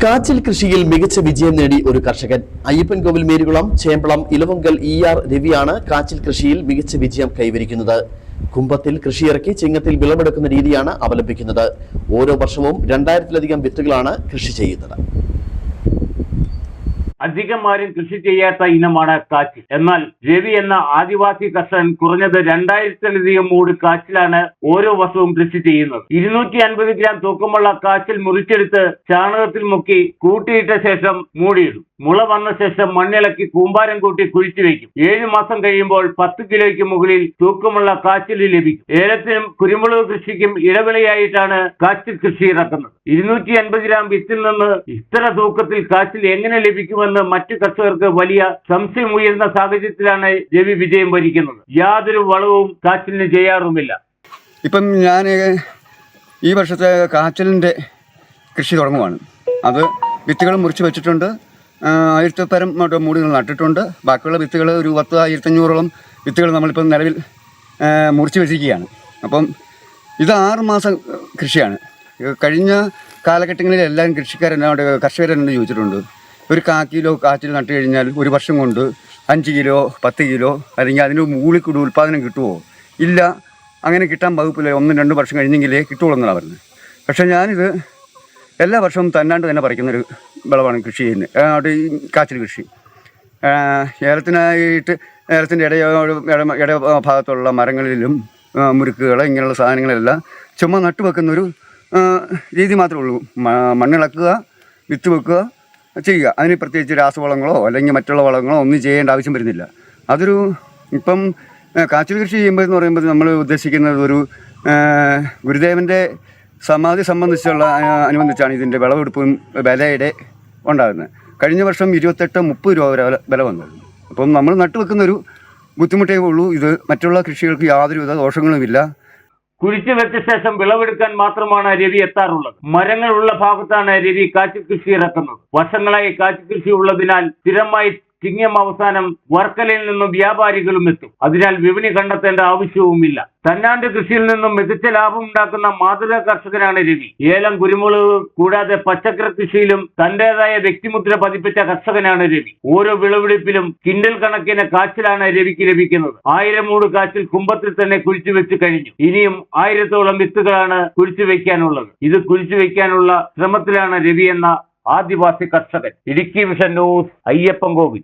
കാച്ചിൽ കൃഷിയിൽ മികച്ച വിജയം നേടി ഒരു കർഷകൻ. അയ്യപ്പൻകോവിൽ മേരികുളം ചേമ്പളം ഇലവങ്കൽ ER രവിയാണ് കാച്ചിൽ കൃഷിയിൽ മികച്ച വിജയം കൈവരിക്കുന്നത്. കുംഭത്തിൽ കൃഷിയിറക്കി ചിങ്ങത്തിൽ വിളവെടുക്കുന്ന രീതിയാണ് അവലംബിക്കുന്നത്. ഓരോ വർഷവും 2000-ലധികം വിത്തുകളാണ് കൃഷി ചെയ്യുന്നത്. അധികം ആരും കൃഷി ചെയ്യാത്ത ഇനമാണ് കാച്ചിൽ. എന്നാൽ രവി എന്ന ആദിവാസി കർഷകൻ കുറഞ്ഞത് 2000-ലധികം മൂട് കാച്ചിലാണ് ഓരോ വർഷവും കൃഷി ചെയ്യുന്നത്. 250 ഗ്രാം തൂക്കമുള്ള കാച്ചിൽ മുറിച്ചെടുത്ത് ചാണകത്തിൽ മുക്കി കൂട്ടിയിട്ട ശേഷം മൂടിയിടും. മുള വന്ന ശേഷം മണ്ണിളക്കി കൂമ്പാരം കൂട്ടി കുഴിച്ചു വയ്ക്കും. 7 മാസം കഴിയുമ്പോൾ 10 കിലോയ്ക്ക് മുകളിൽ തൂക്കമുള്ള കാച്ചിൽ ലഭിക്കും. ഏലത്തിനും കുരുമുളക് കൃഷിക്കും ഇടവിളയായിട്ടാണ് കാച്ചിൽ കൃഷി ഇറക്കുന്നത്. 250 ഗ്രാം വിത്തിൽ നിന്ന് ഇത്ര തൂക്കത്തിൽ കാച്ചിൽ എങ്ങനെ ലഭിക്കുമെന്ന് മറ്റു കർഷകർക്ക് വലിയ സംശയം ഉയർന്ന സാഹചര്യത്തിലാണ് രവി വിജയം വരിക്കുന്നത്. യാതൊരു വളവും കാച്ചിലിന് ചെയ്യാറുമില്ല. ഇപ്പം ഞാൻ ഈ വർഷത്തെ കാച്ചിലിൻ്റെ കൃഷി തുടങ്ങുവാണ്. അത് വിത്തുകൾ മുറിച്ച് വെച്ചിട്ടുണ്ട്. 1000 പരം മൂടുകൾ നട്ടിട്ടുണ്ട്. ബാക്കിയുള്ള വിത്തുകൾ ഒരു 10,500-ഓളം വിത്തുകൾ നമ്മളിപ്പം നിലവിൽ മുറിച്ച് വെച്ചിരിക്കുകയാണ്. അപ്പം ഇത് 6 മാസം കൃഷിയാണ്. കഴിഞ്ഞ കാലഘട്ടങ്ങളിൽ എല്ലാവരും കർഷകരെന്നോട് ചോദിച്ചിട്ടുണ്ട്, ഒരു 1/4 കിലോ കാച്ചിൽ നട്ട് കഴിഞ്ഞാൽ ഒരു വർഷം കൊണ്ട് 5 കിലോ 10 കിലോ അല്ലെങ്കിൽ അതിന് മുകളിൽ കൂടി ഉൽപ്പാദനം കിട്ടുമോ? ഇല്ല, അങ്ങനെ കിട്ടാൻ വകുപ്പില്ല. 1-2 വർഷം കഴിഞ്ഞെങ്കിലേ കിട്ടുള്ളൂ എന്നാണ് പറഞ്ഞത്. പക്ഷേ ഞാനിത് എല്ലാ വർഷവും തന്നാണ്ട് തന്നെ പറിക്കുന്നൊരു വിളവാണ് കൃഷി ചെയ്യുന്നത്. ഈ കാച്ചിൽ കൃഷി ഏലത്തിൻ്റെ ഇട ഭാഗത്തുള്ള മരങ്ങളിലും മുരുക്കുകൾ ഇങ്ങനെയുള്ള സാധനങ്ങളെല്ലാം ചുമ്മാ നട്ടു വെക്കുന്നൊരു രീതി മാത്രമേ ഉള്ളൂ. മണ്ണിളക്കുക, വിത്ത് വെക്കുക ചെയ്യുക. അതിന് പ്രത്യേകിച്ച് രാസവളങ്ങളോ അല്ലെങ്കിൽ മറ്റുള്ള വളങ്ങളോ ഒന്നും ചെയ്യേണ്ട ആവശ്യം വരുന്നില്ല. അതൊരു ഇപ്പം കാച്ചിൽ കൃഷി ചെയ്യുമ്പോൾ എന്ന് പറയുമ്പോൾ നമ്മൾ ഉദ്ദേശിക്കുന്നത് ഒരു ഗുരുദേവൻ്റെ സമാധി അനുബന്ധിച്ചാണ് ഇതിൻ്റെ വിളവെടുപ്പും വിലയുടെ ഉണ്ടാകുന്നത്. കഴിഞ്ഞ വർഷം 28-30 രൂപ വരെ വില വന്നിരുന്നു. അപ്പം നമ്മൾ നട്ടുവെക്കുന്നൊരു ബുദ്ധിമുട്ടേ ഉള്ളൂ. ഇത് മറ്റുള്ള കൃഷികൾക്ക് യാതൊരുവിധ ദോഷങ്ങളുമില്ല. കുഴിച്ചു വെച്ച ശേഷം വിളവെടുക്കാൻ മാത്രമാണ് രവി എത്താറുള്ളത്. മരങ്ങളുള്ള ഭാഗത്താണ് രവി കാച്ചിൽ കൃഷി ഇറക്കുന്നത്. വർഷങ്ങളായി കാച്ചിൽ കൃഷി ഉള്ളതിനാൽ സ്ഥിരമായി ചിങ്ങം അവസാനം വർക്കലയിൽ നിന്നും വ്യാപാരികളും എത്തും. അതിനാൽ വിപണി കണ്ടെത്തേണ്ട ആവശ്യവുമില്ല. തന്നാണ്ട് കൃഷിയിൽ നിന്നും മികച്ച ലാഭം ഉണ്ടാക്കുന്ന മാതൃകാ കർഷകനാണ് രവി. ഏലം, കുരുമുളക് കൂടാതെ പച്ചക്കറി കൃഷിയിലും തന്റേതായ വ്യക്തിമുദ്ര പതിപ്പിച്ച കർഷകനാണ് രവി. ഓരോ വിളവെടുപ്പിലും കിൻഡൽ കണക്കിന് കാച്ചിലാണ് രവിക്ക് ലഭിക്കുന്നത്. 1000 മൂട് കാച്ചിൽ കുംഭത്തിൽ തന്നെ കുഴിച്ചു വെച്ച് കഴിഞ്ഞു. ഇനിയും 1000-ഓളം വിത്തുകളാണ് കുഴിച്ചു വെക്കാനുള്ളത്. ഇത് കുഴിച്ചു വെക്കാനുള്ള ശ്രമത്തിലാണ് രവി എന്ന ആദിവാസി കർഷകൻ. Idukki vision news, Ayyappancoil.